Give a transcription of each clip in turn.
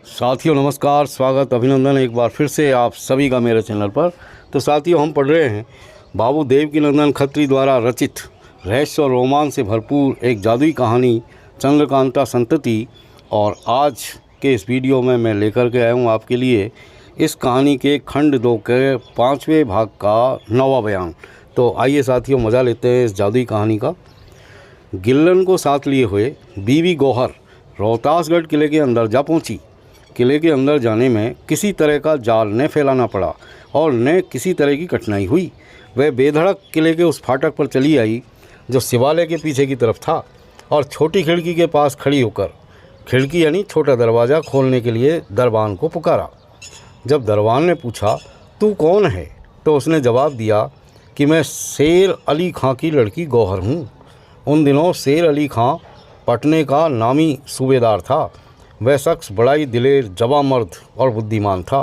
साथियों नमस्कार, स्वागत अभिनंदन एक बार फिर से आप सभी का मेरे चैनल पर। तो साथियों, हम पढ़ रहे हैं बाबू देवकीनंदन खत्री द्वारा रचित रहस्य और रोमांच से भरपूर एक जादुई कहानी चंद्रकांता संतति। और आज के इस वीडियो में मैं लेकर के आया हूँ आपके लिए इस कहानी के खंड 2 के 5वें भाग का 9वां बयान। तो आइए साथियों, मज़ा लेते हैं इस जादुई कहानी का। गिल्लन को साथ लिए हुए बीवी गौहर रोहतासगढ़ किले के अंदर जा पहुंची। किले के अंदर जाने में किसी तरह का जाल न फैलाना पड़ा और न किसी तरह की कठिनाई हुई। वह बेधड़क किले के उस फाटक पर चली आई जो शिवालय के पीछे की तरफ था और छोटी खिड़की के पास खड़ी होकर, खिड़की यानी छोटा दरवाज़ा खोलने के लिए दरबान को पुकारा। जब दरबान ने पूछा, तू कौन है? तो उसने जवाब दिया कि मैं शेर अली खां की लड़की गौहर हूँ। उन दिनों शेर अली खां पटने का नामी सूबेदार था। वह शख्स बड़ा ही दिलेर, जवां मर्द और बुद्धिमान था।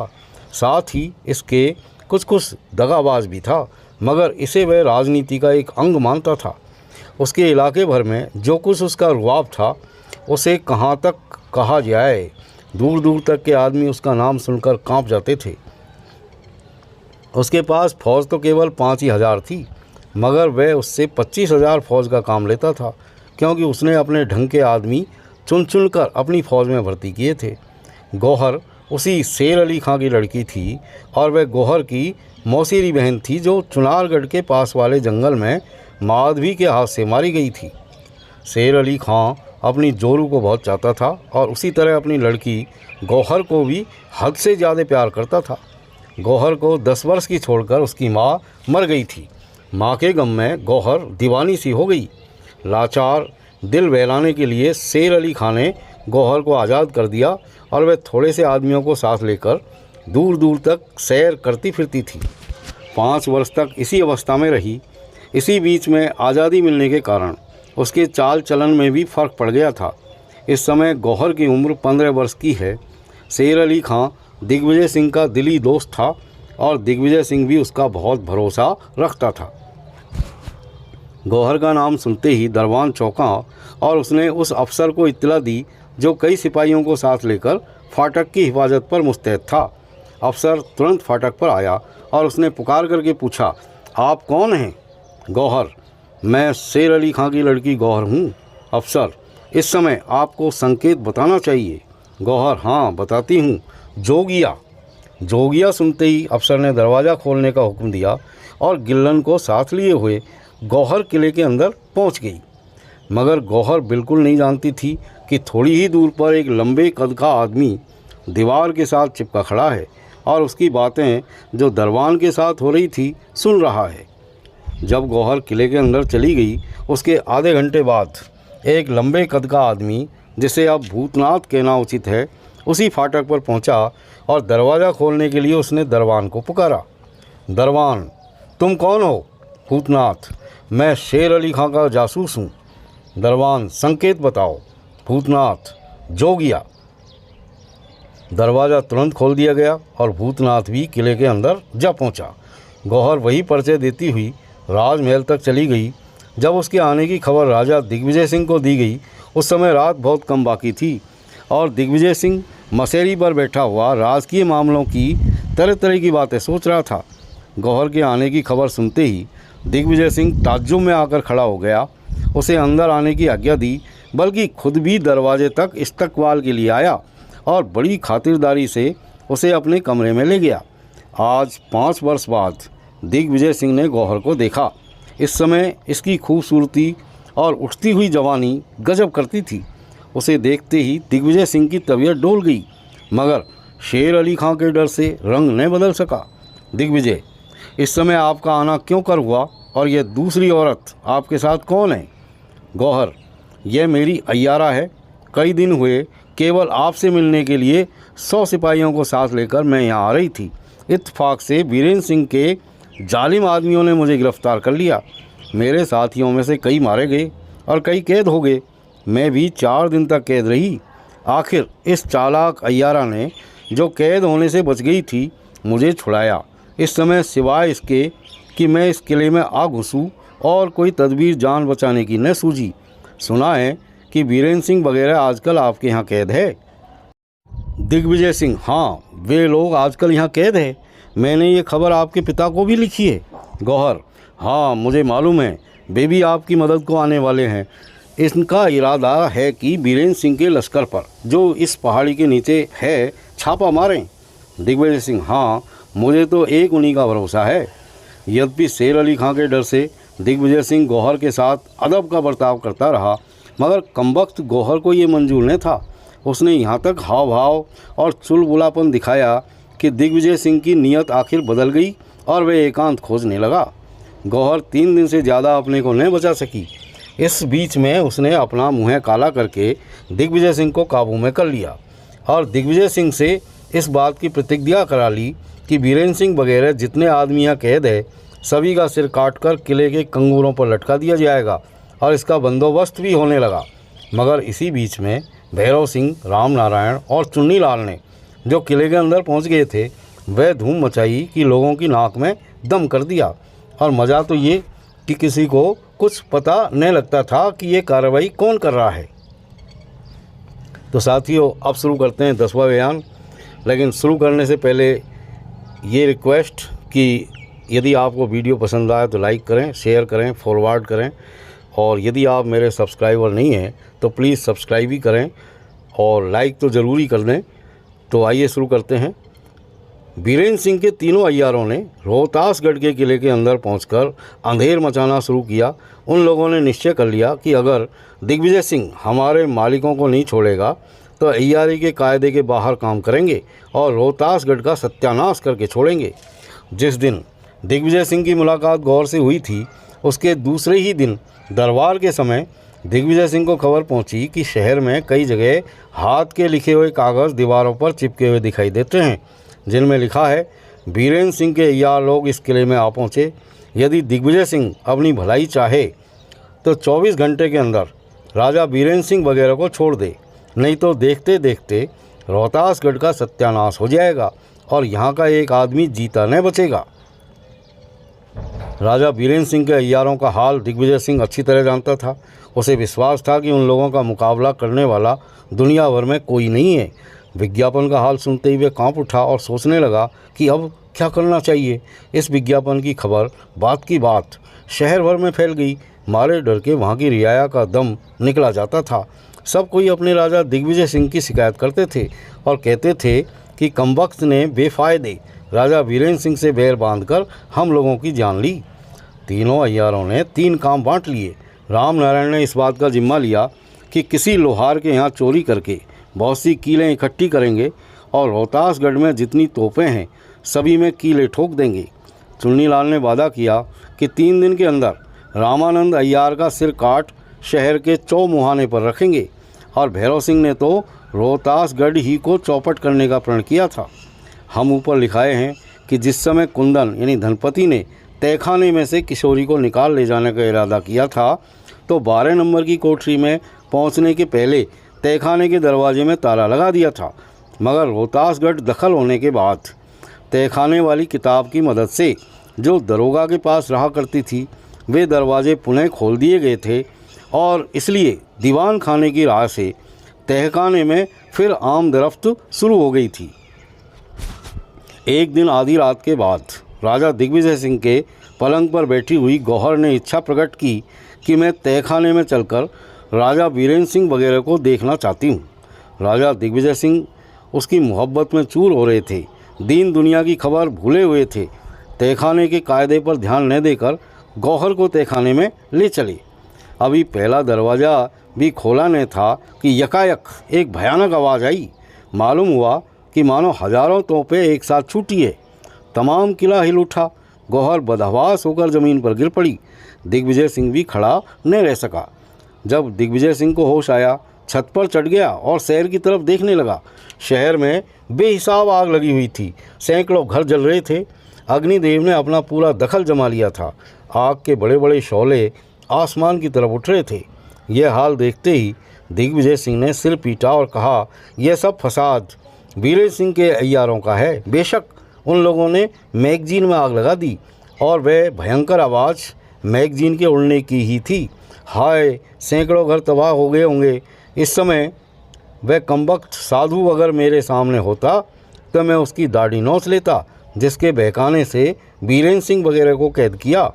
साथ ही इसके कुछ दगाबाज भी था, मगर इसे वह राजनीति का एक अंग मानता था। उसके इलाके भर में जो कुछ उसका रुआब था उसे कहाँ तक कहा जाए, दूर दूर तक के आदमी उसका नाम सुनकर कांप जाते थे। उसके पास फौज तो केवल 5,000 थी, मगर वह उससे 25,000 फौज का काम लेता था, क्योंकि उसने अपने ढंग के आदमी चुन कर अपनी फ़ौज में भर्ती किए थे। गौहर उसी शेर अली खां की लड़की थी और वह गौहर की मौसेरी बहन थी जो चुनारगढ़ के पास वाले जंगल में माधवी के हाथ से मारी गई थी। शेर अली खां अपनी जोरू को बहुत चाहता था और उसी तरह अपनी लड़की गौहर को भी हद से ज़्यादा प्यार करता था। गौहर को 10 वर्ष की छोड़कर उसकी माँ मर गई थी। माँ के गम में गौहर दीवानी सी हो गई। लाचार दिल बहलाने के लिए शेर अली खां ने गौहर को आज़ाद कर दिया और वह थोड़े से आदमियों को साथ लेकर दूर दूर तक सैर करती फिरती थी। 5 वर्ष तक इसी अवस्था में रही। इसी बीच में आज़ादी मिलने के कारण उसके चाल चलन में भी फ़र्क पड़ गया था। इस समय गौहर की उम्र 15 वर्ष की है। शेर अली खां दिग्विजय सिंह का दिली दोस्त था और दिग्विजय सिंह भी उसका बहुत भरोसा रखता था। गौहर का नाम सुनते ही दरबान चौंका और उसने उस अफसर को इत्तला दी जो कई सिपाहियों को साथ लेकर फाटक की हिफाजत पर मुस्तैद था। अफसर तुरंत फाटक पर आया और उसने पुकार करके पूछा, आप कौन हैं? गौहर, मैं शेर अली खां की लड़की गौहर हूँ। अफसर, इस समय आपको संकेत बताना चाहिए। गौहर, हाँ बताती हूँ, जोगिया। जोगिया सुनते ही अफसर ने दरवाज़ा खोलने का हुक्म दिया और गिल्लन को साथ लिए हुए गौहर किले के अंदर पहुंच गई। मगर गौहर बिल्कुल नहीं जानती थी कि थोड़ी ही दूर पर एक लंबे कद का आदमी दीवार के साथ चिपका खड़ा है और उसकी बातें जो दरबान के साथ हो रही थी सुन रहा है। जब गौहर किले के अंदर चली गई, उसके आधे घंटे बाद एक लंबे कद का आदमी, जिसे अब भूतनाथ कहना उचित है, उसी फाटक पर पहुंचा और दरवाज़ा खोलने के लिए उसने दरबान को पुकारा। दरबान, तुम कौन हो? भूतनाथ, मैं शेर अली खां का जासूस हूँ। दरबान, संकेत बताओ। भूतनाथ, जोगिया। दरवाज़ा तुरंत खोल दिया गया और भूतनाथ भी किले के अंदर जा पहुँचा। गौहर वही परिचय देती हुई राजमहल तक चली गई। जब उसके आने की खबर राजा दिग्विजय सिंह को दी गई, उस समय रात बहुत कम बाकी थी और दिग्विजय सिंह मसेरी पर बैठा हुआ राजकीय मामलों की तरह तरह की बातें सोच रहा था। गौहर के आने की खबर सुनते ही दिग्विजय सिंह ताज्जुब में आकर खड़ा हो गया। उसे अंदर आने की आज्ञा दी, बल्कि खुद भी दरवाजे तक इस्तकबाल के लिए आया और बड़ी खातिरदारी से उसे अपने कमरे में ले गया। आज 5 वर्ष बाद दिग्विजय सिंह ने गौहर को देखा। इस समय इसकी खूबसूरती और उठती हुई जवानी गजब करती थी। उसे देखते ही दिग्विजय सिंह की तबीयत डोल गई, मगर शेर अली खां के डर से रंग न बदल सका। दिग्विजय, इस समय आपका आना क्यों कर हुआ और यह दूसरी औरत आपके साथ कौन है? गौहर, यह मेरी अय्यारा है। कई दिन हुए केवल आपसे मिलने के लिए 100 सिपाहियों को साथ लेकर मैं यहाँ आ रही थी। इत्तेफाक से वीरेंद्र सिंह के जालिम आदमियों ने मुझे गिरफ्तार कर लिया। मेरे साथियों में से कई मारे गए और कई कैद हो गए। मैं भी 4 दिन तक कैद रही। आखिर इस चालाक अय्यारा ने, जो कैद होने से बच गई थी, मुझे छुड़ाया। इस समय सिवाय इसके कि मैं इस किले में आ घुसूँ और कोई तदबीर जान बचाने की न सूझी। सुना है कि वीरेंद्र सिंह वगैरह आजकल आपके यहाँ कैद है। दिग्विजय सिंह, हाँ वे लोग आजकल यहाँ कैद हैं। मैंने ये खबर आपके पिता को भी लिखी है। गौहर, हाँ मुझे मालूम है, वे भी आपकी मदद को आने वाले हैं। इनका इरादा है कि बीरेंद्र सिंह के लश्कर पर जो इस पहाड़ी के नीचे है छापा मारें। दिग्विजय सिंह, हाँ मुझे तो एक उन्हीं का भरोसा है। यद्यपि शेर अली खां के डर से दिग्विजय सिंह गौहर के साथ अदब का बर्ताव करता रहा, मगर कमबख्त गौहर को ये मंजूर नहीं था। उसने यहाँ तक हाव भाव और चुलबुलापन दिखाया कि दिग्विजय सिंह की नीयत आखिर बदल गई और वह एकांत खोजने लगा। गौहर 3 दिन से ज़्यादा अपने को नहीं बचा सकी। इस बीच में उसने अपना मुँह काला करके दिग्विजय सिंह को काबू में कर लिया और दिग्विजय सिंह से इस बात की प्रतिज्ञा करा ली कि बीरेंद्र सिंह वगैरह जितने आदमी यहाँ कैद है सभी का सिर काटकर किले के कंगूरों पर लटका दिया जाएगा और इसका बंदोबस्त भी होने लगा। मगर इसी बीच में भैरव सिंह, राम नारायण और चुन्नी लाल ने जो किले के अंदर पहुंच गए थे वह धूम मचाई कि लोगों की नाक में दम कर दिया। और मज़ा तो ये कि किसी को कुछ पता नहीं लगता था कि ये कार्रवाई कौन कर रहा है। तो साथियों, अब शुरू करते हैं 10वां बयान। लेकिन शुरू करने से पहले ये रिक्वेस्ट कि यदि आपको वीडियो पसंद आए तो लाइक करें, शेयर करें, फॉरवर्ड करें, और यदि आप मेरे सब्सक्राइबर नहीं हैं तो प्लीज़ सब्सक्राइब भी करें और लाइक तो ज़रूरी कर दें। तो आइए शुरू करते हैं। बीरेंद्र सिंह के तीनों अय्यारों ने रोहतासगढ़ के किले के अंदर पहुंचकर अंधेर मचाना शुरू किया। उन लोगों ने निश्चय कर लिया कि अगर दिग्विजय सिंह हमारे मालिकों को नहीं छोड़ेगा तो अय्यारी के कायदे के बाहर काम करेंगे और रोहतासगढ़ का सत्यानाश करके छोड़ेंगे। जिस दिन दिग्विजय सिंह की मुलाकात गौहर से हुई थी उसके दूसरे ही दिन दरबार के समय दिग्विजय सिंह को खबर पहुंची कि शहर में कई जगह हाथ के लिखे हुए कागज़ दीवारों पर चिपके हुए दिखाई देते हैं, जिनमें लिखा है, बीरेंद्र सिंह के अय्यार लोग इस किले में आ पहुँचे। यदि दिग्विजय सिंह अपनी भलाई चाहे तो 24 घंटे के अंदर राजा बीरेंद्र सिंह वगैरह को छोड़ दे, नहीं तो देखते देखते रोहतासगढ़ का सत्यानाश हो जाएगा और यहाँ का एक आदमी जीता नहीं बचेगा। राजा बीरेंद्र सिंह के अय्यारों का हाल दिग्विजय सिंह अच्छी तरह जानता था। उसे विश्वास था कि उन लोगों का मुकाबला करने वाला दुनिया भर में कोई नहीं है। विज्ञापन का हाल सुनते ही वे कांप उठा और सोचने लगा कि अब क्या करना चाहिए। इस विज्ञापन की खबर बात की बात शहर भर में फैल गई। मारे डर के वहाँ की रियाया का दम निकला जाता था। सब कोई अपने राजा दिग्विजय सिंह की शिकायत करते थे और कहते थे कि कमबख्त ने बेफायदे राजा बीरेंद्र सिंह से बैर बांधकर हम लोगों की जान ली। तीनों अय्यारों ने 3 काम बांट लिए। राम नारायण ने इस बात का जिम्मा लिया कि किसी लोहार के यहाँ चोरी करके बहुत सी कीलें इकट्ठी करेंगे और रोहतासगढ़ में जितनी तोपें हैं सभी में कीले ठोक देंगे। चुन्नी लाल ने वादा किया कि 3 दिन के अंदर रामानंद अय्यार का सिर काट शहर के चौमुहाने पर रखेंगे और भैरव सिंह ने तो रोहतासगढ़ ही को चौपट करने का प्रण किया था। हम ऊपर लिखाए हैं कि जिस समय कुंदन यानी धनपति ने तहखाने में से किशोरी को निकाल ले जाने का इरादा किया था तो 12 नंबर की कोठरी में पहुंचने के पहले तहखाने के दरवाजे में ताला लगा दिया था। मगर रोहतासगढ़ दखल होने के बाद तहखाने वाली किताब की मदद से जो दरोगा के पास रहा करती थी वे दरवाजे पुनः खोल दिए गए थे और इसलिए दीवान खाने की राह से तहखाने में फिर आमदरफ्त शुरू हो गई थी। एक दिन आधी रात के बाद राजा दिग्विजय सिंह के पलंग पर बैठी हुई गौहर ने इच्छा प्रकट की कि मैं तहखाने में चलकर राजा बीरेंद्र सिंह वगैरह को देखना चाहती हूँ। राजा दिग्विजय सिंह उसकी मोहब्बत में चूर हो रहे थे, दीन दुनिया की खबर भूले हुए थे। तहखाने के कायदे पर ध्यान न देकर गौहर को तहखाने में ले चले। अभी पहला दरवाज़ा भी खोला नहीं था कि यकायक एक भयानक आवाज़ आई। मालूम हुआ कि मानो हजारों तोपें एक साथ छूटी है। तमाम किला हिल उठा। गौहर बदहवास होकर ज़मीन पर गिर पड़ी। दिग्विजय सिंह भी खड़ा न रह सका। जब दिग्विजय सिंह को होश आया छत पर चढ़ गया और शहर की तरफ देखने लगा। शहर में बेहिसाब आग लगी हुई थी, सैकड़ों घर जल रहे थे। अग्निदेव ने अपना पूरा दखल जमा लिया था। आग के बड़े बड़े शौले आसमान की तरफ उठ रहे थे। यह हाल देखते ही दिग्विजय सिंह ने सिर पीटा और कहा, यह सब फसाद बीरेंद्र सिंह के अय्यारों का है। बेशक उन लोगों ने मैगजीन में आग लगा दी और वह भयंकर आवाज़ मैगजीन के उड़ने की ही थी। हाय, सैकड़ों घर तबाह हो गए होंगे। इस समय वह कमबख्त साधु अगर मेरे सामने होता तो मैं उसकी दाढ़ी नोच लेता, जिसके बहकाने से बीरेन सिंह वगैरह को कैद किया।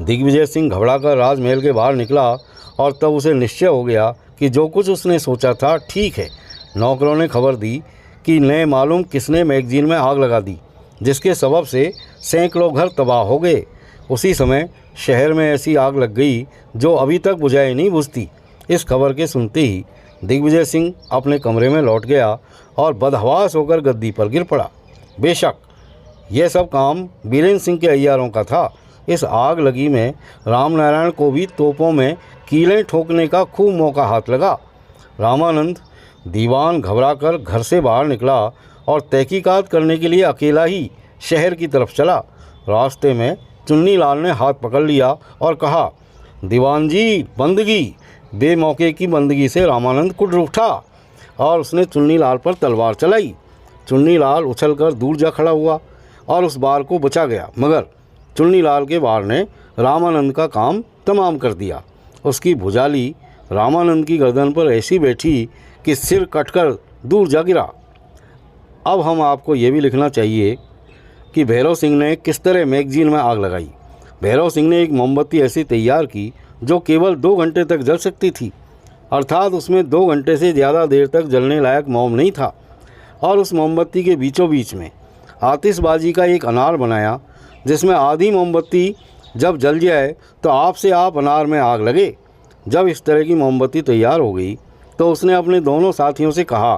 दिग्विजय सिंह घबराकर राजमहल के बाहर निकला और तब उसे निश्चय हो गया कि जो कुछ उसने सोचा था ठीक है। नौकरों ने खबर दी कि न मालूम किसने मैगजीन में आग लगा दी, जिसके सबब से सैकड़ों घर तबाह हो गए। उसी समय शहर में ऐसी आग लग गई जो अभी तक बुझाई नहीं बुझती। इस खबर के सुनते ही दिग्विजय सिंह अपने कमरे में लौट गया और बदहवास होकर गद्दी पर गिर पड़ा। बेशक यह सब काम बीरेन सिंह के अय्यारों का था। इस आग लगी में रामनारायण को भी तोपों में कीलें ठोकने का खूब मौका हाथ लगा। रामानंद दीवान घबराकर घर से बाहर निकला और तहकीकात करने के लिए अकेला ही शहर की तरफ चला। रास्ते में चुन्नी लाल ने हाथ पकड़ लिया और कहा, दीवान जी बंदगी। बेमौके की बंदगी से रामानंद कुट उठा और उसने चुन्नी लाल पर तलवार चलाई। चुन्नी लाल उछलकर दूर जा खड़ा हुआ और उस बार को बचा गया, मगर चुन्नी लाल के बार ने रामानंद का काम तमाम कर दिया। उसकी भुजाली रामानंद की गर्दन पर ऐसी बैठी कि सिर कटकर दूर जा गिरा। अब हम आपको ये भी लिखना चाहिए कि भैरव सिंह ने किस तरह मैगजीन में आग लगाई। भैरव सिंह ने एक मोमबत्ती ऐसी तैयार की जो केवल 2 घंटे तक जल सकती थी, अर्थात उसमें 2 घंटे से ज़्यादा देर तक जलने लायक मोम नहीं था। और उस मोमबत्ती के बीचों बीच में आतिशबाजी का एक अनार बनाया, जिसमें आधी मोमबत्ती जब जल जाए तो आप से आप अनार में आग लगे। जब इस तरह की मोमबत्ती तैयार हो गई तो उसने अपने दोनों साथियों से कहा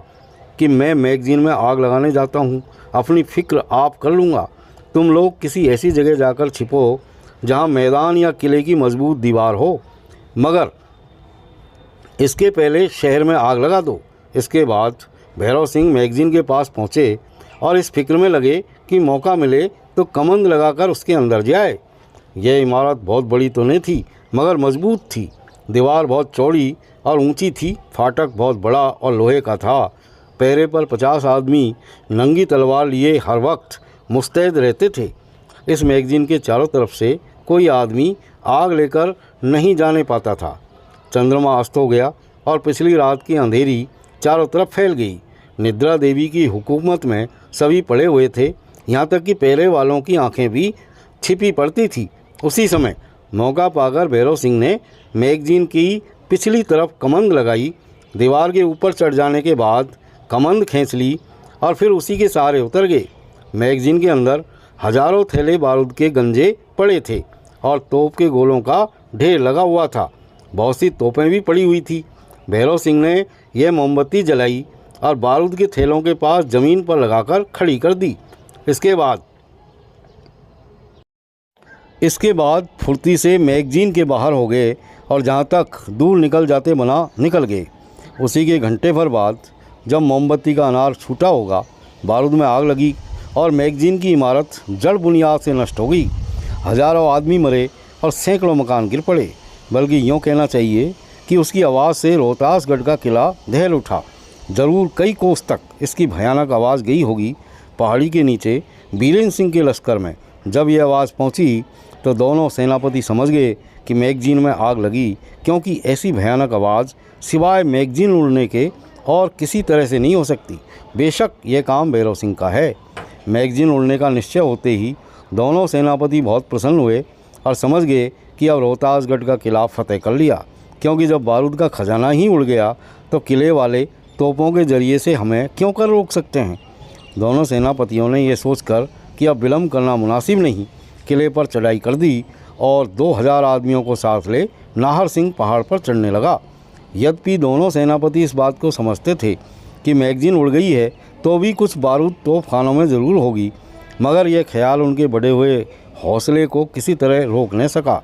कि मैं मैगजीन में आग लगाने जाता हूँ, अपनी फ़िक्र आप कर लूँगा। तुम लोग किसी ऐसी जगह जाकर छिपो जहाँ मैदान या किले की मजबूत दीवार हो, मगर इसके पहले शहर में आग लगा दो। इसके बाद भैरव सिंह मैगजीन के पास पहुँचे और इस फिक्र में लगे कि मौका मिले तो कमंद लगाकर उसके अंदर जाए। यह इमारत बहुत बड़ी तो नहीं थी, मगर मजबूत थी। दीवार बहुत चौड़ी और ऊंची थी। फाटक बहुत बड़ा और लोहे का था। पहरे पर 50 आदमी नंगी तलवार लिए हर वक्त मुस्तैद रहते थे। इस मैगजीन के चारों तरफ से कोई आदमी आग लेकर नहीं जाने पाता था। चंद्रमा अस्त हो गया और पिछली रात की अंधेरी चारों तरफ फैल गई। निद्रा देवी की हुकूमत में सभी पड़े हुए थे, यहाँ तक कि पहरे वालों की आंखें भी छिपी पड़ती थी। उसी समय मौका पाकर भैरव सिंह ने मैगजीन की पिछली तरफ कमंद लगाई। दीवार के ऊपर चढ़ जाने के बाद कमंद खींच ली और फिर उसी के सहारे उतर गए। मैगजीन के अंदर हजारों थैले बारूद के गंजे पड़े थे और तोप के गोलों का ढेर लगा हुआ था। बहुत सी तोपें भी पड़ी हुई थी। भैरव सिंह ने यह मोमबत्ती जलाई और बारूद के थैलों के पास ज़मीन पर लगाकर खड़ी कर दी। इसके बाद फुर्ती से मैगजीन के बाहर हो गए और जहाँ तक दूर निकल जाते बना निकल गए। उसी के घंटे भर बाद जब मोमबत्ती का अनार छूटा होगा, बारूद में आग लगी और मैगजीन की इमारत जड़ बुनियाद से नष्ट हो गई। हजारों आदमी मरे और सैकड़ों मकान गिर पड़े। बल्कि यूँ कहना चाहिए कि उसकी आवाज़ से रोहतासगढ़ का किला दहल उठा। ज़रूर कई कोस तक इसकी भयानक आवाज़ गई होगी। पहाड़ी के नीचे बीरेन सिंह के लश्कर में जब यह आवाज़ पहुंची तो दोनों सेनापति समझ गए कि मैगजीन में आग लगी, क्योंकि ऐसी भयानक आवाज़ सिवाय मैगजीन उड़ने के और किसी तरह से नहीं हो सकती। बेशक यह काम भैरव सिंह का है। मैगजीन उड़ने का निश्चय होते ही दोनों सेनापति बहुत प्रसन्न हुए और समझ गए कि अब रोहतासगढ़ का किला फतेह कर लिया, क्योंकि जब बारूद का खजाना ही उड़ गया तो किले वाले तोपों के जरिए से हमें क्यों कर रोक सकते हैं। दोनों सेनापतियों ने यह सोचकर कि अब विलम्ब करना मुनासिब नहीं, किले पर चढ़ाई कर दी और 2000 आदमियों को साथ ले नाहर सिंह पहाड़ पर चढ़ने लगा। यद्यपि दोनों सेनापति इस बात को समझते थे कि मैगजीन उड़ गई है तो भी कुछ बारूद तोप खानों में ज़रूर होगी, मगर यह ख्याल उनके बढ़े हुए हौसले को किसी तरह रोक नहीं सका।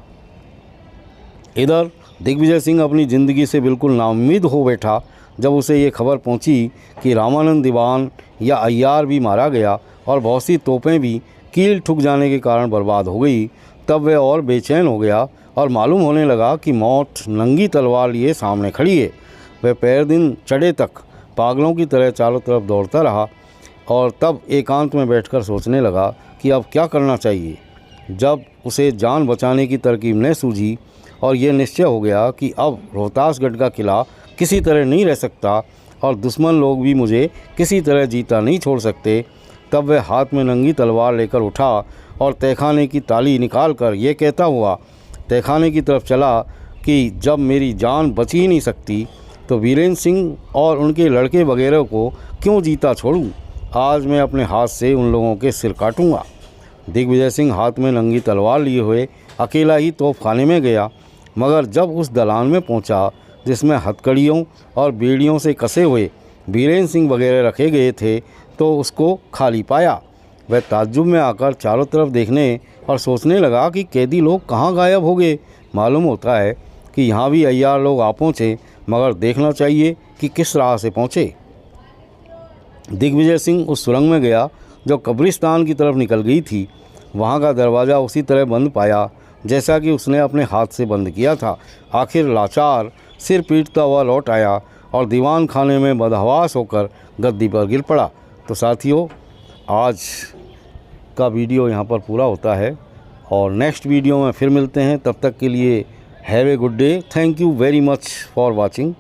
इधर दिग्विजय सिंह अपनी ज़िंदगी से बिल्कुल नाउम्मीद हो बैठा जब उसे ये खबर पहुंची कि रामानंद दीवान या अय्यार भी मारा गया और बहुत सी तोपें भी कील ठुक जाने के कारण बर्बाद हो गई। तब वह और बेचैन हो गया और मालूम होने लगा कि मौत नंगी तलवार लिए सामने खड़ी है। वह पैर दिन चढ़े तक पागलों की तरह चारों तरफ दौड़ता रहा और तब एकांत में बैठकर सोचने लगा कि अब क्या करना चाहिए। जब उसे जान बचाने की तरकीब न सूझी और यह निश्चय हो गया कि अब रोहतासगढ़ का किला किसी तरह नहीं रह सकता और दुश्मन लोग भी मुझे किसी तरह जीता नहीं छोड़ सकते। तब वह हाथ में नंगी तलवार लेकर उठा और तहखाने की ताली निकाल कर ये कहता हुआ तहखाने की तरफ चला कि जब मेरी जान बच ही नहीं सकती तो वीरेंद्र सिंह और उनके लड़के वगैरह को क्यों जीता छोड़ूं। आज मैं अपने हाथ से उन लोगों के सिर काटूंगा। दिग्विजय सिंह हाथ में नंगी तलवार लिए हुए अकेला ही तोपखाने में गया, मगर जब उस दलान में पहुंचा जिसमें हथकड़ियों और बेड़ियों से कसे हुए वीरेंद्र सिंह वगैरह रखे गए थे तो उसको खाली पाया। वह ताज्जुब में आकर चारों तरफ देखने और सोचने लगा कि कैदी लोग कहाँ गायब हो गए। मालूम होता है कि यहाँ भी अय्यार लोग आ पहुँचे, मगर देखना चाहिए कि किस राह से पहुँचे। दिग्विजय सिंह उस सुरंग में गया जो कब्रिस्तान की तरफ निकल गई थी। वहाँ का दरवाज़ा उसी तरह बंद पाया जैसा कि उसने अपने हाथ से बंद किया था। आखिर लाचार सिर पीटता हुआ लौट आया और दीवान खाने में बदहवास होकर गद्दी पर गिर पड़ा। तो साथियों, आज का वीडियो यहाँ पर पूरा होता है और नेक्स्ट वीडियो में फिर मिलते हैं। तब तक के लिए have a good day. Thank you very much for watching.